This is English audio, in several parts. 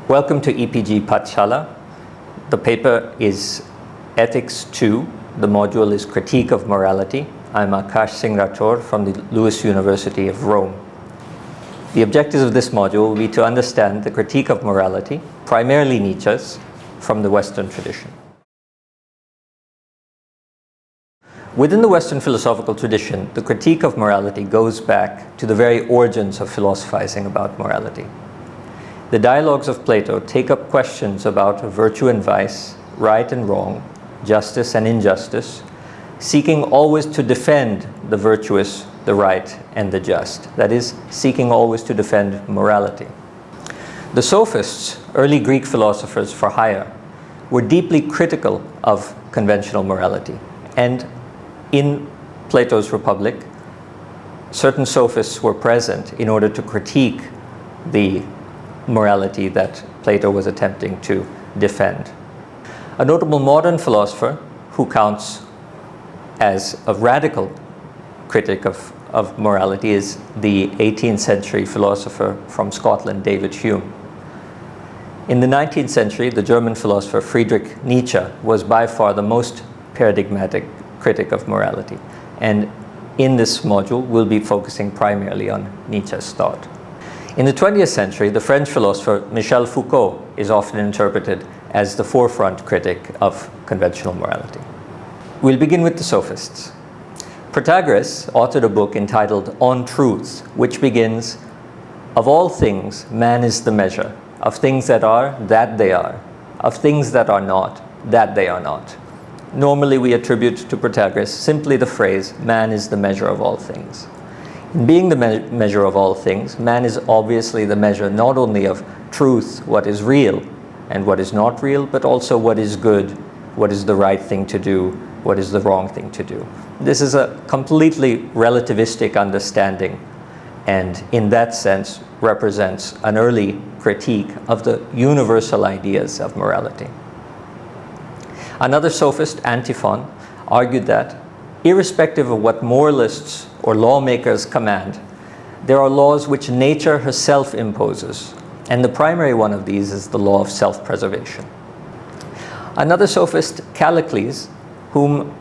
Welcome to EPG Pathshala. The paper is Ethics 2. The module is Critique of Morality. I'm Akash Singh Rathore from the Lewis University of Rome. The objectives of this module will be to understand the critique of morality, primarily Nietzsche's, from the Western tradition. Within the Western philosophical tradition, the critique of morality goes back to the very origins of philosophizing about morality. The dialogues of Plato take up questions about virtue and vice, right and wrong, justice and injustice, seeking always to defend the virtuous, the right, and the just. That is, seeking always to defend morality. The sophists, early Greek philosophers for hire, were deeply critical of conventional morality. And in Plato's Republic, certain sophists were present in order to critique the morality that Plato was attempting to defend. A notable modern philosopher who counts as a radical critic of morality is the 18th century philosopher from Scotland, David Hume. In the 19th century, the German philosopher Friedrich Nietzsche was by far the most paradigmatic critic of morality. And in this module, we'll be focusing primarily on Nietzsche's thought. In the 20th century, the French philosopher Michel Foucault is often interpreted as the forefront critic of conventional morality. We'll begin with the sophists. Protagoras authored a book entitled On Truths, which begins, "Of all things, man is the measure. Of things that are, that they are. Of things that are not, that they are not." Normally we attribute to Protagoras simply the phrase, "Man is the measure of all things." In being the measure of all things, man is obviously the measure not only of truth, what is real, and what is not real, but also what is good, what is the right thing to do, what is the wrong thing to do. This is a completely relativistic understanding, and in that sense represents an early critique of the universal ideas of morality. Another sophist, Antiphon, argued that irrespective of what moralists or lawmakers command, there are laws which nature herself imposes, and the primary one of these is the law of self-preservation. Another sophist, Callicles, whom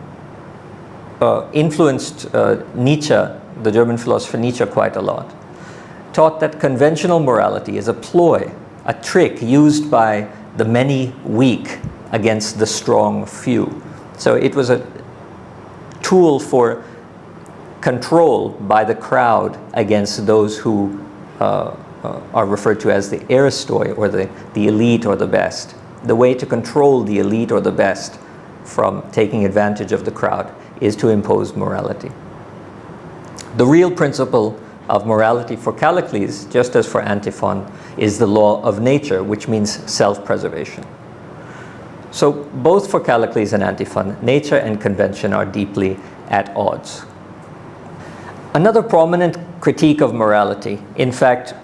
influenced Nietzsche, the German philosopher Nietzsche, quite a lot, taught that conventional morality is a ploy, a trick used by the many weak against the strong few. So it was a tool for control by the crowd against those who are referred to as the aristoi, or the elite or the best. The way to control the elite or the best from taking advantage of the crowd is to impose morality. The real principle of morality for Callicles, just as for Antiphon, is the law of nature, which means self-preservation. So both for Callicles and Antiphon, nature and convention are deeply at odds. Another prominent critique of morality, in fact,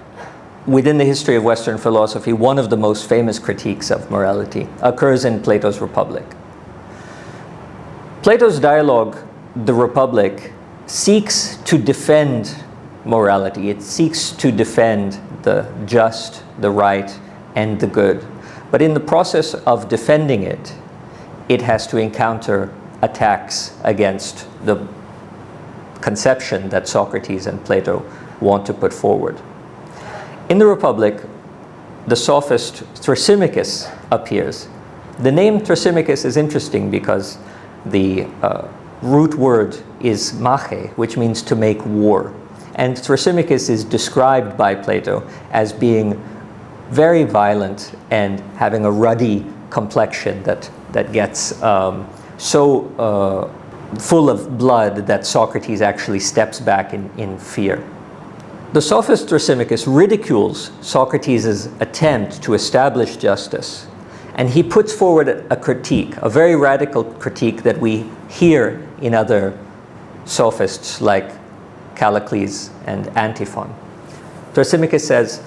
within the history of Western philosophy, one of the most famous critiques of morality occurs in Plato's Republic. Plato's dialogue, The Republic, seeks to defend morality. It seeks to defend the just, the right, and the good. But in the process of defending it, it has to encounter attacks against the conception that Socrates and Plato want to put forward. In the Republic, the sophist Thrasymachus appears. The name Thrasymachus is interesting because the root word is mache, which means to make war. And Thrasymachus is described by Plato as being very violent and having a ruddy complexion that gets so full of blood that Socrates actually steps back in fear. The sophist Thrasymachus ridicules Socrates' attempt to establish justice, and he puts forward a critique, a very radical critique that we hear in other sophists like Callicles and Antiphon. Thrasymachus says,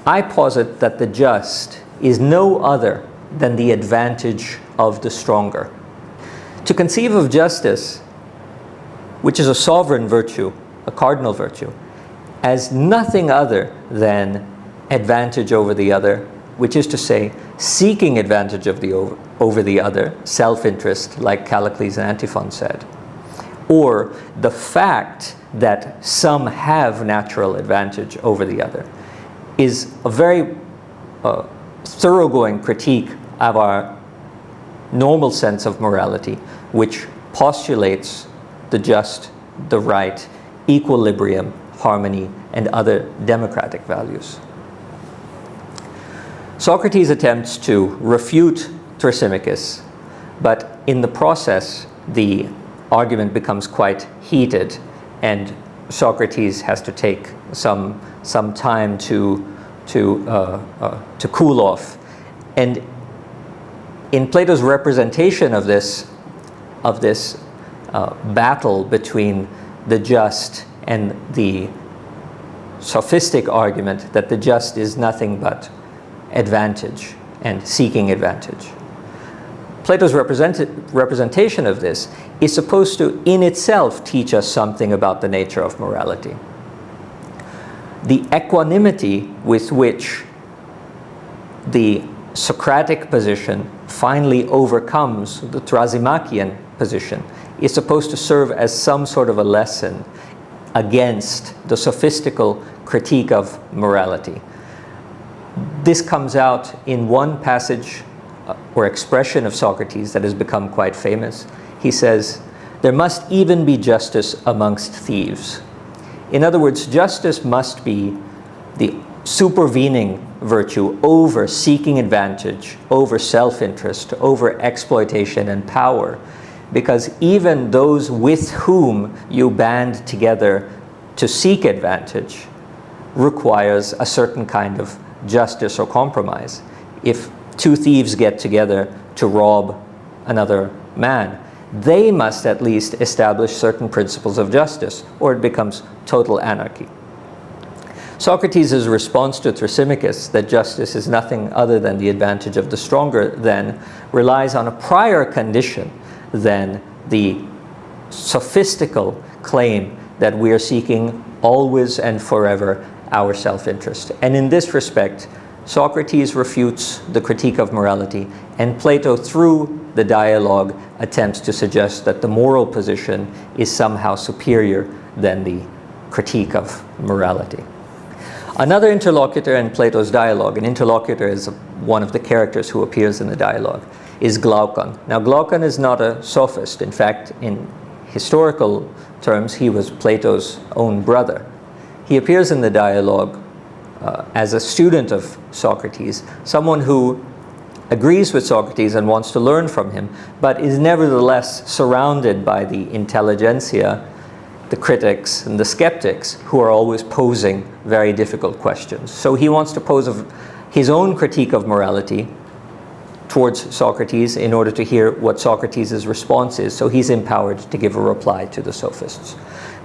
"I posit that the just is no other than the advantage of the stronger." To conceive of justice, which is a sovereign virtue, a cardinal virtue, as nothing other than advantage over the other which is to say, seeking advantage of the over the other, self-interest, like Callicles and Antiphon said, or the fact that some have natural advantage over the other, is a very thoroughgoing critique of our normal sense of morality, which postulates the just, the right, equilibrium, harmony, and other democratic values. Socrates attempts to refute Thrasymachus, but in the process, the argument becomes quite heated, and Socrates has to take some time to cool off. And in Plato's representation of this battle between the just and the sophistic argument that the just is nothing but advantage and seeking advantage, Plato's representation of this is supposed to, in itself, teach us something about the nature of morality. The equanimity with which the Socratic position finally overcomes the Thrasymachus position is supposed to serve as some sort of a lesson against the sophistical critique of morality. This comes out in one passage or expression of Socrates that has become quite famous. He says, "There must even be justice amongst thieves." In other words, justice must be the supervening virtue over seeking advantage, over self-interest, over exploitation and power. Because even those with whom you band together to seek advantage requires a certain kind of justice or compromise. If two thieves get together to rob another man, they must at least establish certain principles of justice, or it becomes total anarchy. Socrates' response to Thrasymachus, that justice is nothing other than the advantage of the stronger, then relies on a prior condition than the sophistical claim that we are seeking always and forever our self-interest. And in this respect, Socrates refutes the critique of morality, and Plato, through the dialogue, attempts to suggest that the moral position is somehow superior than the critique of morality. Another interlocutor in Plato's dialogue, an interlocutor is one of the characters who appears in the dialogue, is Glaucon. Now, Glaucon is not a sophist. In fact, in historical terms, he was Plato's own brother. He appears in the dialogue as a student of Socrates, someone who agrees with Socrates and wants to learn from him, but is nevertheless surrounded by the intelligentsia, the critics and the skeptics, who are always posing very difficult questions. So he wants to pose his own critique of morality towards Socrates in order to hear what Socrates' response is, so he's empowered to give a reply to the sophists.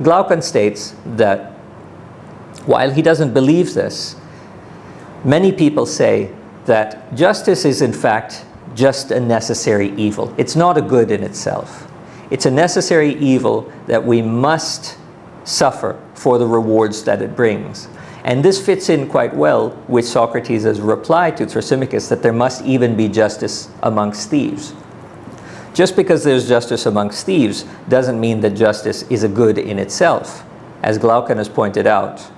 Glaucon states that while he doesn't believe this, many people say that justice is in fact just a necessary evil. It's not a good in itself. It's a necessary evil that we must suffer for the rewards that it brings. And this fits in quite well with Socrates' reply to Thrasymachus that there must even be justice amongst thieves. Just because there's justice amongst thieves doesn't mean that justice is a good in itself. As Glaucon has pointed out,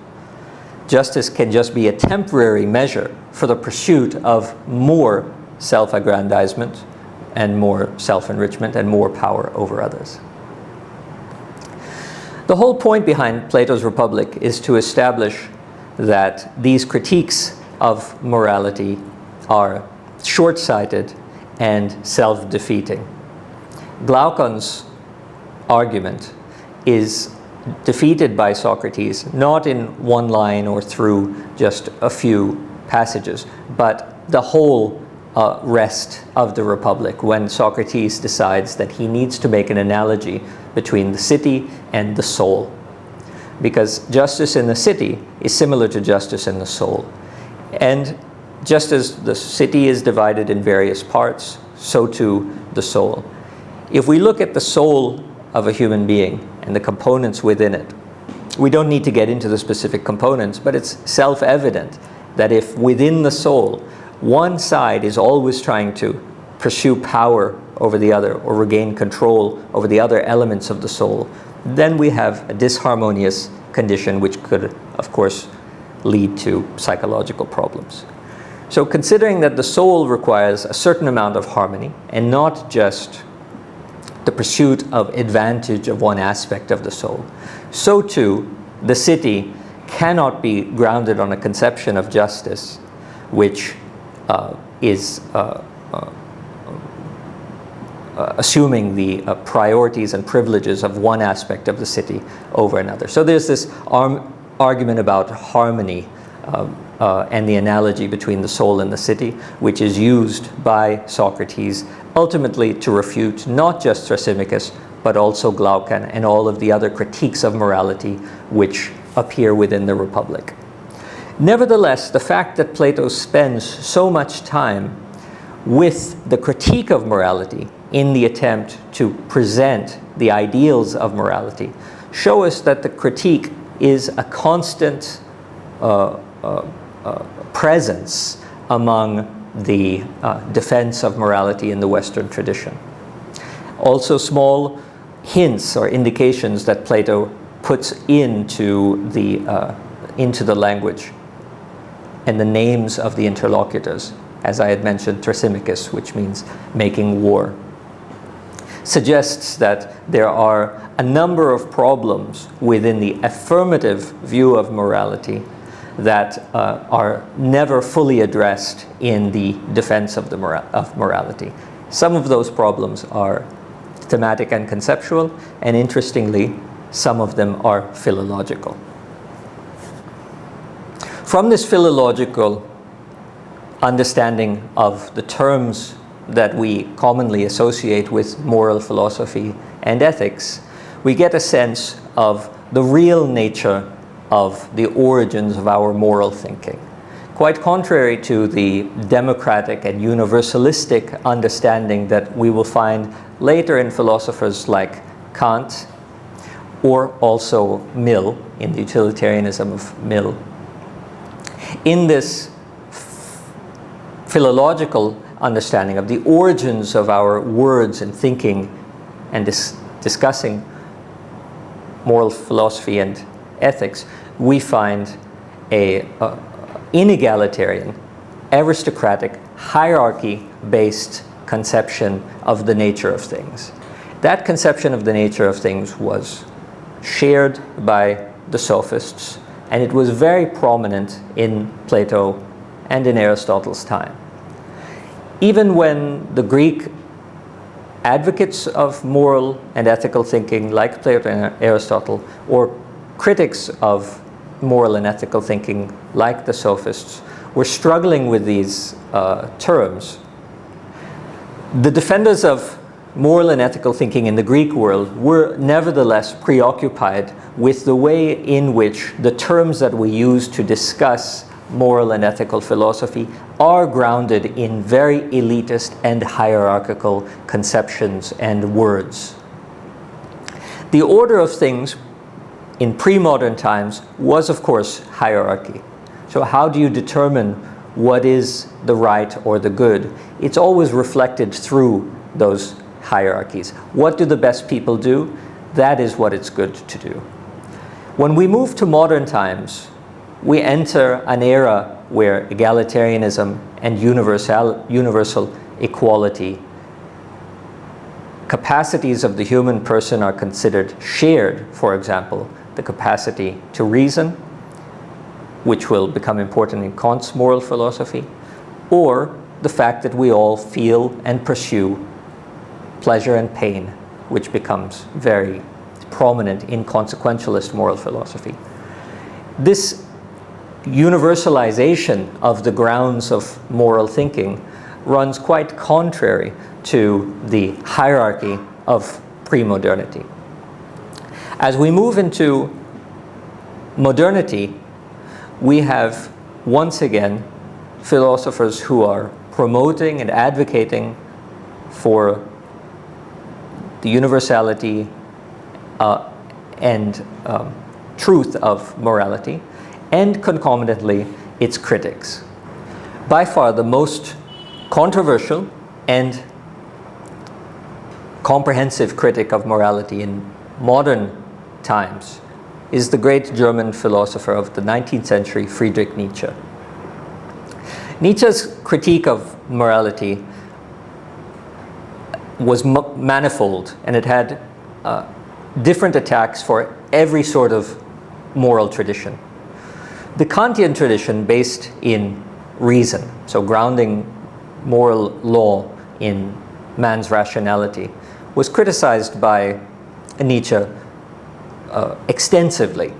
justice can just be a temporary measure for the pursuit of more self-aggrandizement and more self-enrichment and more power over others. The whole point behind Plato's Republic is to establish that these critiques of morality are short-sighted and self-defeating. Glaucon's argument is defeated by Socrates, not in one line or through just a few passages, but the whole rest of the Republic, when Socrates decides that he needs to make an analogy between the city and the soul. Because justice in the city is similar to justice in the soul. And just as the city is divided in various parts, so too the soul. If we look at the soul of a human being and the components within it, we don't need to get into the specific components, but it's self-evident that if within the soul one side is always trying to pursue power over the other or regain control over the other elements of the soul, then we have a disharmonious condition which could, of course, lead to psychological problems. So considering that the soul requires a certain amount of harmony and not just the pursuit of advantage of one aspect of the soul, so too the city cannot be grounded on a conception of justice which is assuming the priorities and privileges of one aspect of the city over another. So there's this argument about harmony and the analogy between the soul and the city, which is used by Socrates ultimately to refute not just Thrasymachus, but also Glaucon and all of the other critiques of morality which appear within the Republic. Nevertheless, the fact that Plato spends so much time with the critique of morality in the attempt to present the ideals of morality show us that the critique is a constant presence among the defense of morality in the Western tradition. Also, small hints or indications that Plato puts into the language and the names of the interlocutors, as I had mentioned, Thrasymachus, which means making war, suggests that there are a number of problems within the affirmative view of morality that are never fully addressed in the defense of morality. Some of those problems are thematic and conceptual, and interestingly, some of them are philological. From this philological understanding of the terms that we commonly associate with moral philosophy and ethics, we get a sense of the real nature of the origins of our moral thinking. Quite contrary to the democratic and universalistic understanding that we will find later in philosophers like Kant, or also Mill, in the utilitarianism of Mill. In this philological understanding of the origins of our words and thinking and discussing moral philosophy and ethics, we find a inegalitarian, aristocratic, hierarchy-based conception of the nature of things. That conception of the nature of things was shared by the sophists, and it was very prominent in Plato and in Aristotle's time. Even when the Greek advocates of moral and ethical thinking, like Plato and Aristotle, or critics of moral and ethical thinking, like the sophists, were struggling with these terms, the defenders of moral and ethical thinking in the Greek world were nevertheless preoccupied with the way in which the terms that we use to discuss moral and ethical philosophy are grounded in very elitist and hierarchical conceptions and words. The order of things in pre-modern times was, of course, hierarchy. So how do you determine what is the right or the good? It's always reflected through those hierarchies. What do the best people do? That is what it's good to do. When we move to modern times, we enter an era where egalitarianism and universal equality, capacities of the human person are considered shared. For example, the capacity to reason, which will become important in Kant's moral philosophy, or the fact that we all feel and pursue pleasure and pain, which becomes very prominent in consequentialist moral philosophy. This universalization of the grounds of moral thinking runs quite contrary to the hierarchy of pre-modernity. As we move into modernity, we have once again philosophers who are promoting and advocating for the universality and truth of morality, and concomitantly its critics. By far the most controversial and comprehensive critic of morality in modern times is the great German philosopher of the 19th century, Friedrich Nietzsche. Nietzsche's critique of morality was manifold, and it had different attacks for every sort of moral tradition. The Kantian tradition, based in reason, so grounding moral law in man's rationality, was criticized by Nietzsche extensively.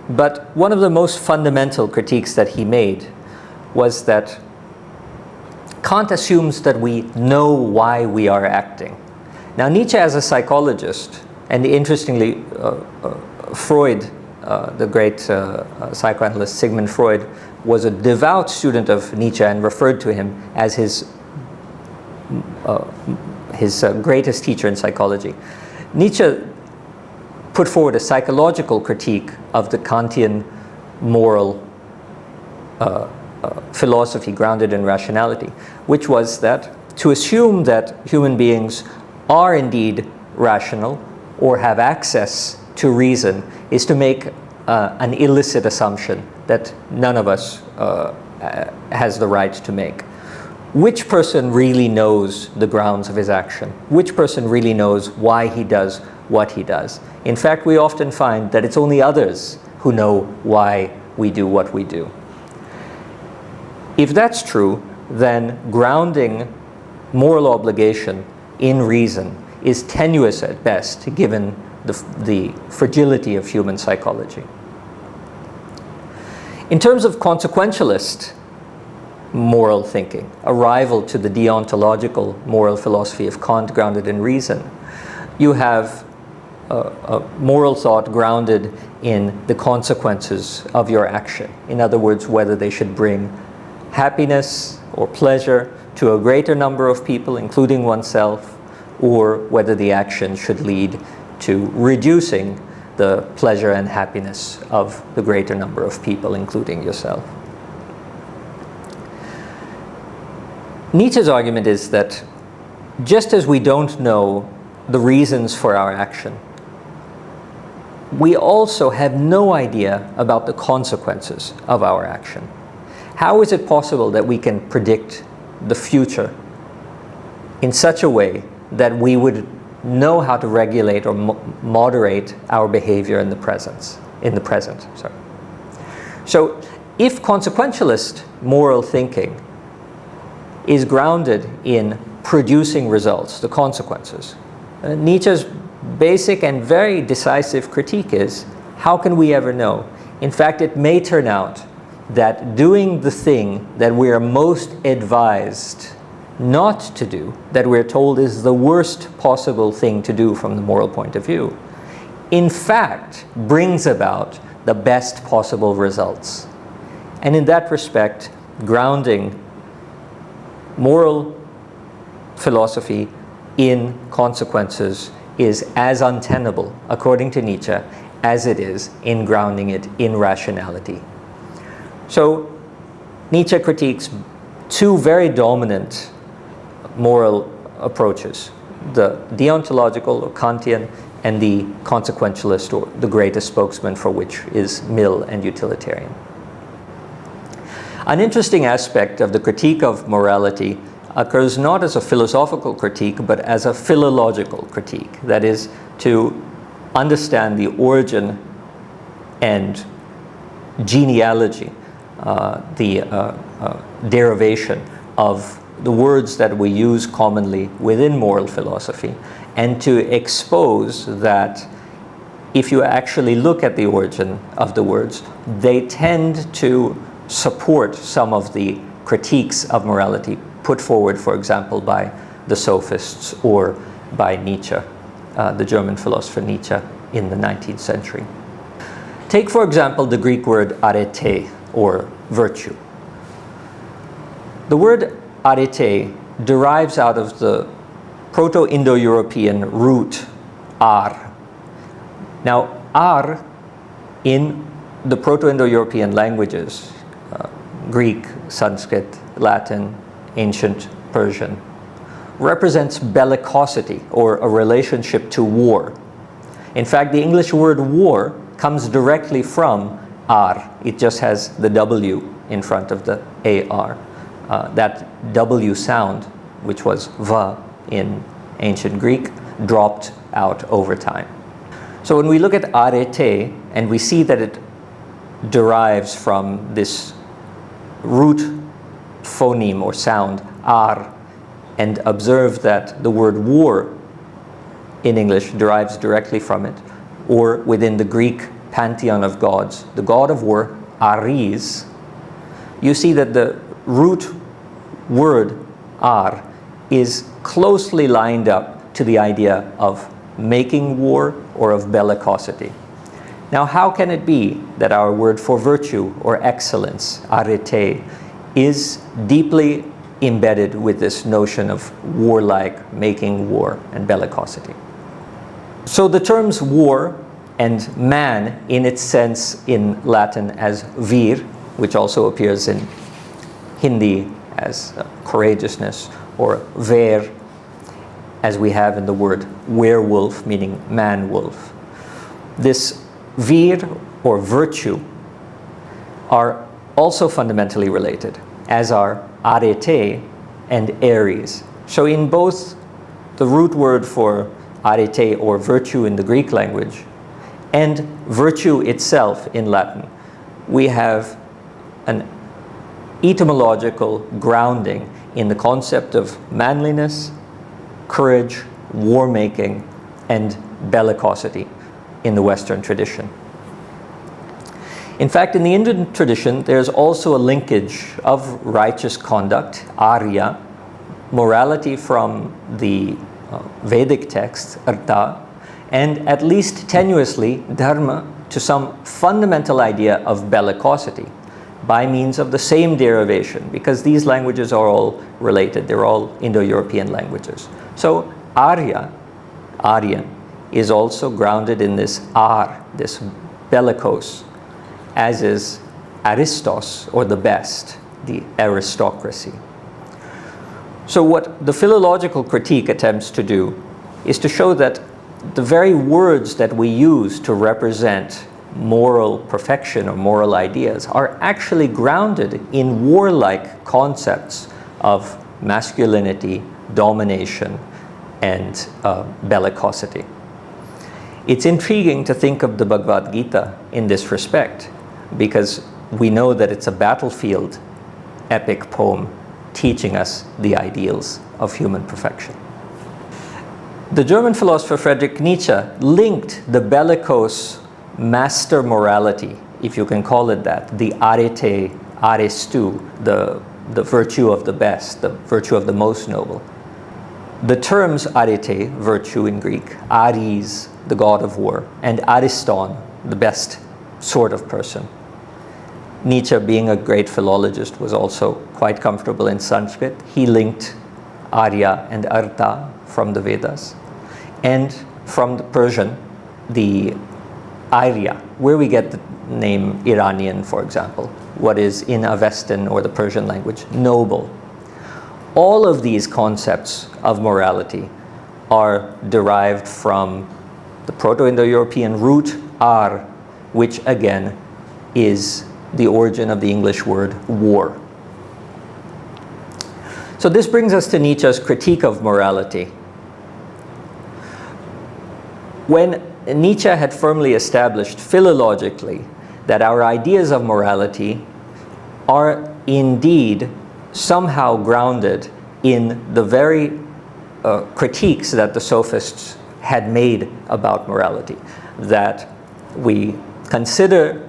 But one of the most fundamental critiques that he made was that Kant assumes that we know why we are acting. Now, Nietzsche, as a psychologist, and interestingly, Freud, the great psychoanalyst Sigmund Freud, was a devout student of Nietzsche and referred to him as his greatest teacher in psychology. Nietzsche put forward a psychological critique of the Kantian moral philosophy grounded in rationality, which was that to assume that human beings are indeed rational or have access to reason is to make an illicit assumption that none of us has the right to make. Which person really knows the grounds of his action? Which person really knows why he does what he does? In fact, we often find that it's only others who know why we do what we do. If that's true, then grounding moral obligation in reason is tenuous at best, given the fragility of human psychology. In terms of consequentialist moral thinking, a rival to the deontological moral philosophy of Kant grounded in reason, you have a moral thought grounded in the consequences of your action. In other words, whether they should bring happiness or pleasure to a greater number of people, including oneself, or whether the action should lead to reducing the pleasure and happiness of the greater number of people, including yourself. Nietzsche's argument is that just as we don't know the reasons for our action, we also have no idea about the consequences of our action. How is it possible that we can predict the future in such a way that we would know how to regulate or moderate our behavior in the present? So if consequentialist moral thinking is grounded in producing results, the consequences, Nietzsche's basic and very decisive critique is, how can we ever know? In fact, it may turn out that doing the thing that we are most advised not to do, that we're told is the worst possible thing to do from the moral point of view, in fact brings about the best possible results. And in that respect, grounding moral philosophy in consequences is as untenable, according to Nietzsche, as it is in grounding it in rationality. So Nietzsche critiques two very dominant moral approaches, the deontological or Kantian and the consequentialist, or the greatest spokesman for which is Mill and utilitarian. An interesting aspect of the critique of morality occurs not as a philosophical critique, but as a philological critique. That is, to understand the origin and genealogy, the derivation of the words that we use commonly within moral philosophy, and to expose that if you actually look at the origin of the words, they tend to support some of the critiques of morality put forward, for example, by the sophists or by Nietzsche, the German philosopher Nietzsche in the 19th century. Take, for example, the Greek word arete, or virtue. The word arete derives out of the Proto-Indo-European root ar. Now, ar in the Proto-Indo-European languages, Greek, Sanskrit, Latin, ancient Persian, represents bellicosity or a relationship to war. In fact, the English word war comes directly from ar. It just has the W in front of the AR. That W sound, which was va in ancient Greek, dropped out over time. So when we look at arete and we see that it derives from this root phoneme or sound ar, and observe that the word war in English derives directly from it, or within the Greek pantheon of gods, the god of war, Ares, you see that the root word ar is closely lined up to the idea of making war or of bellicosity. Now, how can it be that our word for virtue or excellence, arete, is deeply embedded with this notion of warlike, making war, and bellicosity? So the terms war and man, in its sense in Latin as vir, which also appears in Hindi as courageousness, or ver, as we have in the word werewolf, meaning man-wolf. This vir, or virtue, are also fundamentally related, as are arete and Ares. So in both the root word for arete, or virtue in the Greek language, and virtue itself in Latin, we have an etymological grounding in the concept of manliness, courage, war-making, and bellicosity in the Western tradition. In fact, in the Indian tradition, there's also a linkage of righteous conduct, arya, morality from the Vedic text, artha, and at least tenuously, dharma, to some fundamental idea of bellicosity by means of the same derivation, because these languages are all related. They're all Indo-European languages. So Arya, Aryan, is also grounded in this ar, this bellicose, as is Aristos, or the best, the aristocracy. So what the philological critique attempts to do is to show that the very words that we use to represent moral perfection or moral ideas are actually grounded in warlike concepts of masculinity, domination, and bellicosity. It's intriguing to think of the Bhagavad Gita in this respect, because we know that it's a battlefield epic poem teaching us the ideals of human perfection. The German philosopher Friedrich Nietzsche linked the bellicose master morality, if you can call it that, the arete, arestu, the virtue of the best, the virtue of the most noble. The terms arete, virtue in Greek, Ares, the god of war, and ariston, the best sort of person. Nietzsche, being a great philologist, was also quite comfortable in Sanskrit. He linked Arya and Artha from the Vedas, and from the Persian, the Arya, where we get the name Iranian, for example, what is in Avestan or the Persian language, noble. All of these concepts of morality are derived from the Proto-Indo-European root ar, which again is the origin of the English word war. So this brings us to Nietzsche's critique of morality. When Nietzsche had firmly established philologically that our ideas of morality are indeed somehow grounded in the very critiques that the sophists had made about morality, that we consider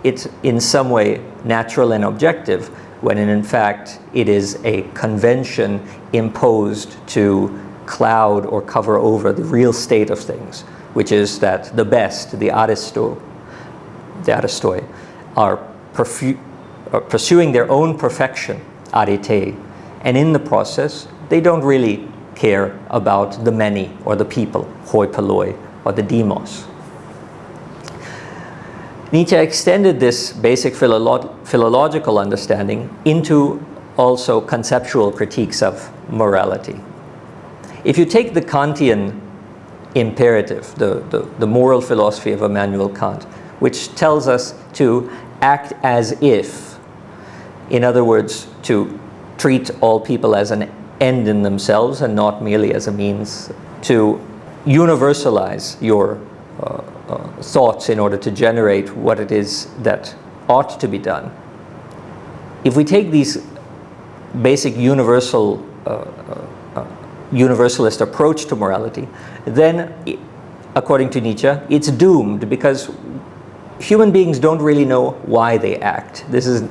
it in some way natural and objective, when in fact it is a convention imposed to cloud or cover over the real state of things, which is that the best, the aristoi, are pursuing their own perfection, arete, and in the process, they don't really care about the many or the people, hoi polloi, or the demos. Nietzsche extended this basic philological understanding into also conceptual critiques of morality. If you take the Kantian imperative, the moral philosophy of Immanuel Kant, which tells us to act as if, in other words, to treat all people as an end in themselves and not merely as a means, to universalize your thoughts in order to generate what it is that ought to be done. If we take these basic universalist approach to morality, then, according to Nietzsche, it's doomed, because human beings don't really know why they act. This is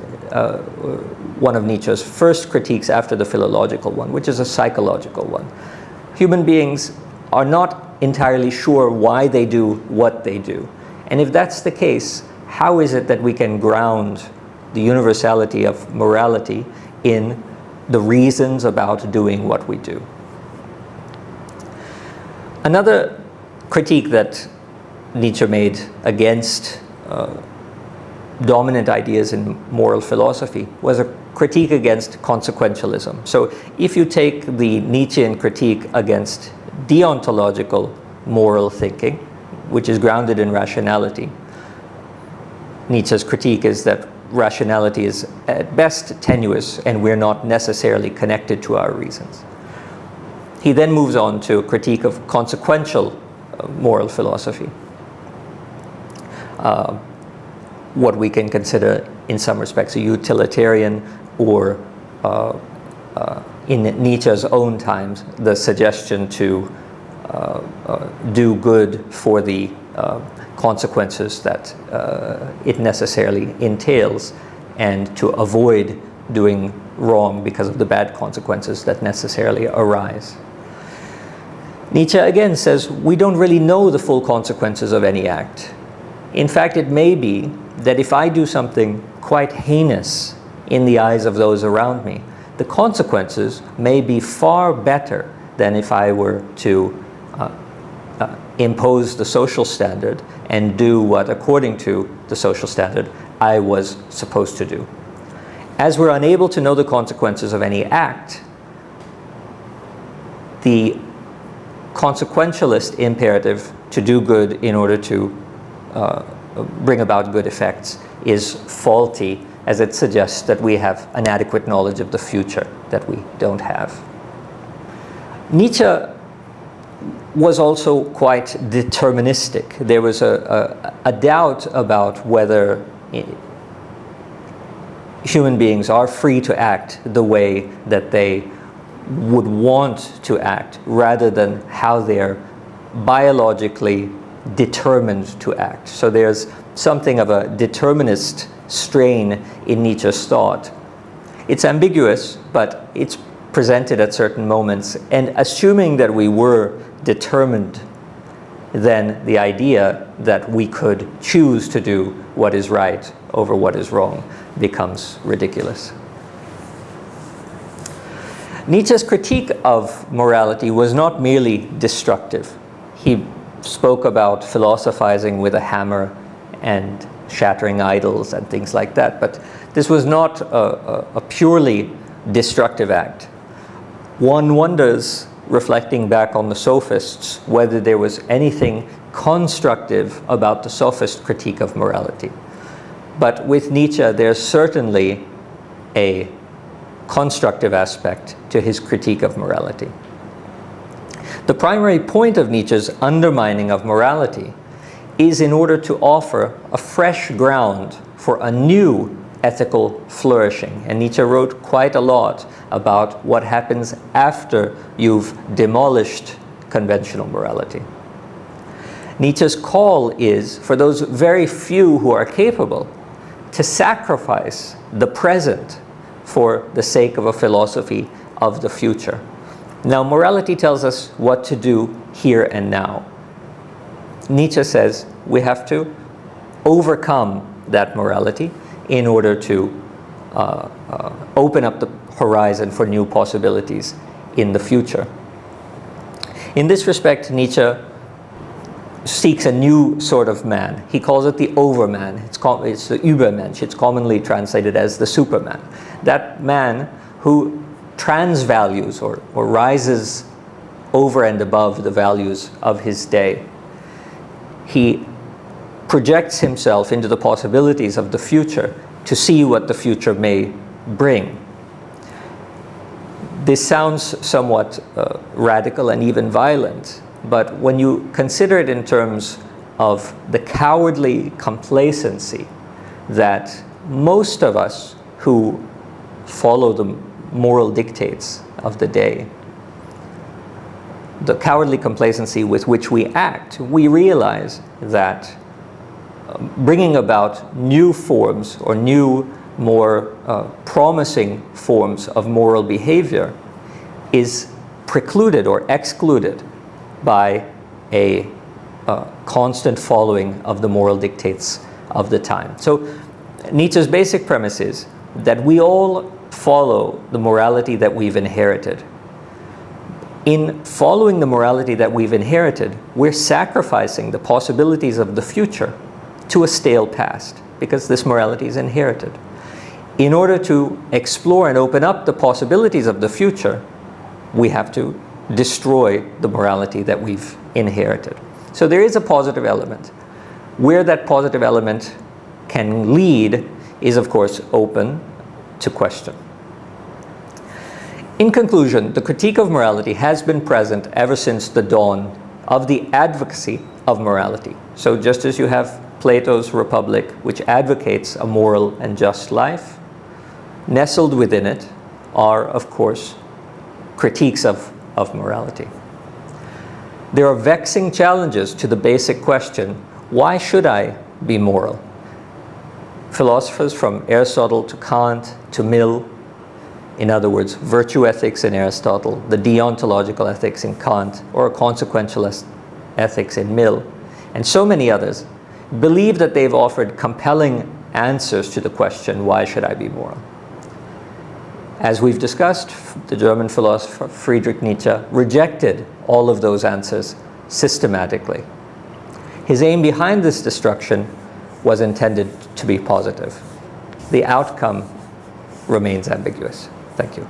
one of Nietzsche's first critiques after the philological one, which is a psychological one. Human beings are not entirely sure why they do what they do. And if that's the case, how is it that we can ground the universality of morality in the reasons about doing what we do? Another critique that Nietzsche made against dominant ideas in moral philosophy was a critique against consequentialism. So if you take the Nietzschean critique against deontological moral thinking, which is grounded in rationality, Nietzsche's critique is that rationality is at best tenuous and we're not necessarily connected to our reasons. He then moves on to a critique of consequential moral philosophy, what we can consider in some respects a utilitarian, or in Nietzsche's own times, the suggestion to do good for the consequences that it necessarily entails, and to avoid doing wrong because of the bad consequences that necessarily arise. Nietzsche again says we don't really know the full consequences of any act. In fact, it may be that if I do something quite heinous in the eyes of those around me, the consequences may be far better than if I were to impose the social standard and do what, according to the social standard, I was supposed to do. As we're unable to know the consequences of any act, the consequentialist imperative to do good in order to bring about good effects is faulty, as it suggests that we have an adequate knowledge of the future that we don't have. Nietzsche was also quite deterministic. There was a doubt about whether human beings are free to act the way that they would want to act, rather than how they're biologically determined to act. So there's something of a determinist strain in Nietzsche's thought. It's ambiguous, but it's presented at certain moments, and assuming that we were determined, then the idea that we could choose to do what is right over what is wrong becomes ridiculous. Nietzsche's critique of morality was not merely destructive. He spoke about philosophizing with a hammer and shattering idols and things like that, but this was not a purely destructive act. One wonders, reflecting back on the sophists, whether there was anything constructive about the sophist critique of morality. But with Nietzsche, there's certainly a constructive aspect to his critique of morality. The primary point of Nietzsche's undermining of morality is in order to offer a fresh ground for a new ethical flourishing. And Nietzsche wrote quite a lot about what happens after you've demolished conventional morality. Nietzsche's call is for those very few who are capable to sacrifice the present for the sake of a philosophy of the future. Now, morality tells us what to do here and now. Nietzsche says we have to overcome that morality in order to open up the horizon for new possibilities in the future. In this respect, Nietzsche seeks a new sort of man. He calls it the overman. It's the Übermensch. It's commonly translated as the Superman. That man who transvalues or rises over and above the values of his day. He projects himself into the possibilities of the future to see what the future may bring. This sounds somewhat radical and even violent, but when you consider it in terms of the cowardly complacency that most of us who follow the moral dictates of the day, the cowardly complacency with which we act, we realize that bringing about new forms or new, more promising forms of moral behavior is precluded or excluded by a constant following of the moral dictates of the time. So Nietzsche's basic premise is that we all follow the morality that we've inherited. In following the morality that we've inherited, we're sacrificing the possibilities of the future to a stale past, because this morality is inherited. In order to explore and open up the possibilities of the future, we have to destroy the morality that we've inherited. So there is a positive element. Where that positive element can lead is, of course, open to question. In conclusion, the critique of morality has been present ever since the dawn of the advocacy of morality. So just as you have Plato's Republic, which advocates a moral and just life, nestled within it are, of course, critiques of morality. There are vexing challenges to the basic question, why should I be moral? Philosophers from Aristotle to Kant to Mill, in other words, virtue ethics in Aristotle, the deontological ethics in Kant, or consequentialist ethics in Mill, and so many others, believe that they've offered compelling answers to the question, why should I be moral? As we've discussed, the German philosopher Friedrich Nietzsche rejected all of those answers systematically. His aim behind this destruction was intended to be positive. The outcome remains ambiguous. Thank you.